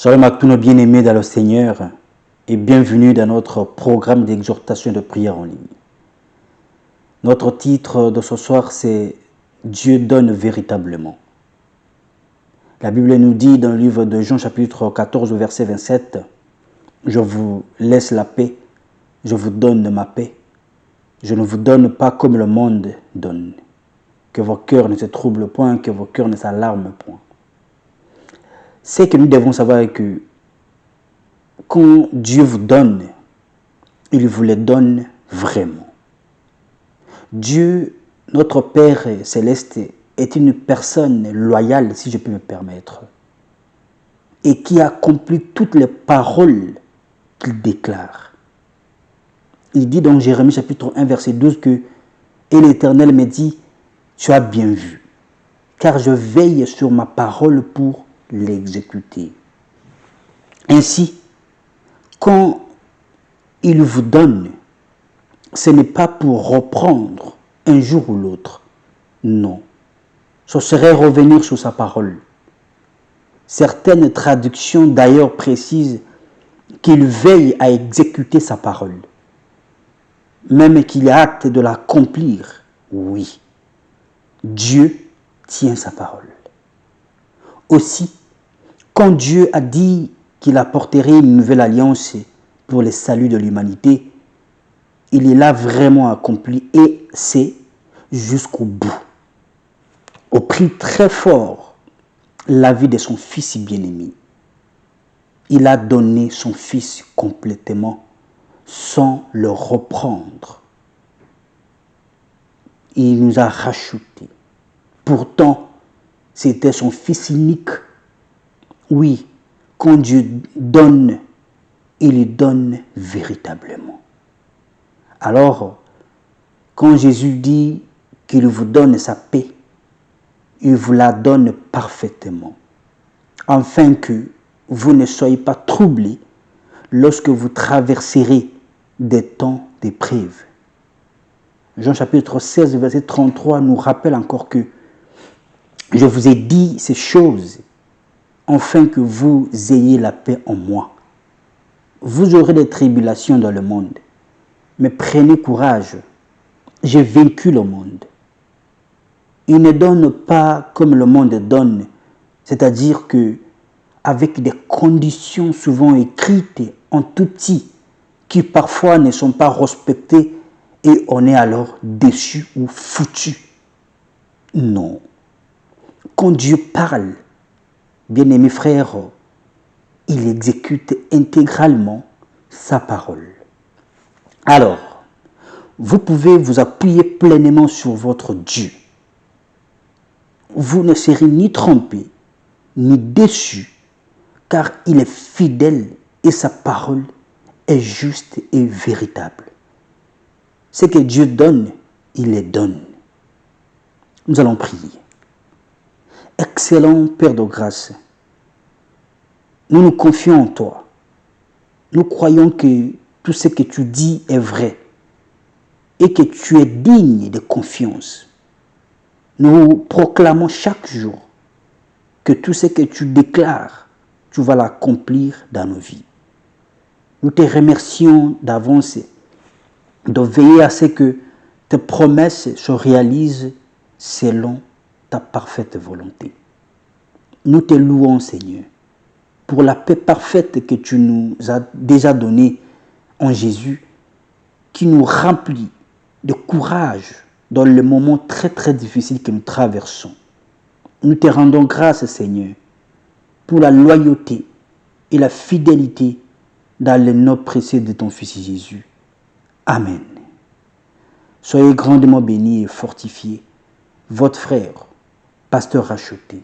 Shalom à tous nos bien-aimés dans le Seigneur et bienvenue dans notre programme d'exhortation de prière en ligne. Notre titre de ce soir c'est « Dieu donne véritablement ». La Bible nous dit dans le livre de Jean chapitre 14 verset 27 « Je vous laisse la paix, je vous donne ma paix. Je ne vous donne pas comme le monde donne. Que vos cœurs ne se troublent point, que vos cœurs ne s'alarment point. » Ce que nous devons savoir est que quand Dieu vous donne, il vous le donne vraiment. Dieu, notre Père céleste, est une personne loyale, si je peux me permettre, et qui accomplit toutes les paroles qu'il déclare. Il dit dans Jérémie chapitre 1 verset 12 que « Et l'Éternel me dit, tu as bien vu, car je veille sur ma parole pour l'exécuter. » Ainsi, quand il vous donne, ce n'est pas pour reprendre un jour ou l'autre. Non. Ce serait revenir sur sa parole. Certaines traductions d'ailleurs précisent qu'il veille à exécuter sa parole. Même qu'il ait hâte de l'accomplir. Oui. Dieu tient sa parole. Aussi, quand Dieu a dit qu'il apporterait une nouvelle alliance pour le salut de l'humanité, il l'a vraiment accompli et c'est jusqu'au bout. Au prix très fort, la vie de son fils bien-aimé. Il a donné son fils complètement sans le reprendre. Il nous a rachetés. Pourtant, c'était son fils unique. Oui, quand Dieu donne, il donne véritablement. Alors, quand Jésus dit qu'il vous donne sa paix, il vous la donne parfaitement, afin que vous ne soyez pas troublés lorsque vous traverserez des temps d'épreuve. Jean chapitre 16, verset 33 nous rappelle encore que je vous ai dit ces choses afin que vous ayez la paix en moi. Vous aurez des tribulations dans le monde, mais prenez courage, j'ai vaincu le monde. Il ne donne pas comme le monde donne, c'est-à-dire que avec des conditions souvent écrites en tout petit, qui parfois ne sont pas respectées et on est alors déçu ou foutu. Non. Quand Dieu parle, bien-aimés frères, il exécute intégralement sa parole. Alors, vous pouvez vous appuyer pleinement sur votre Dieu. Vous ne serez ni trompés, ni déçus, car il est fidèle et sa parole est juste et véritable. Ce que Dieu donne, il les donne. Nous allons prier. Excellent Père de grâce, nous nous confions en toi. Nous croyons que tout ce que tu dis est vrai et que tu es digne de confiance. Nous proclamons chaque jour que tout ce que tu déclares, tu vas l'accomplir dans nos vies. Nous te remercions d'avance de veiller à ce que tes promesses se réalisent selon ta parfaite volonté. Nous te louons, Seigneur, pour la paix parfaite que tu nous as déjà donnée en Jésus, qui nous remplit de courage dans les moments très très difficiles que nous traversons. Nous te rendons grâce, Seigneur, pour la loyauté et la fidélité dans le nom précieux de ton Fils Jésus. Amen. Soyez grandement bénis et fortifiés. Votre frère, pasteur racheté.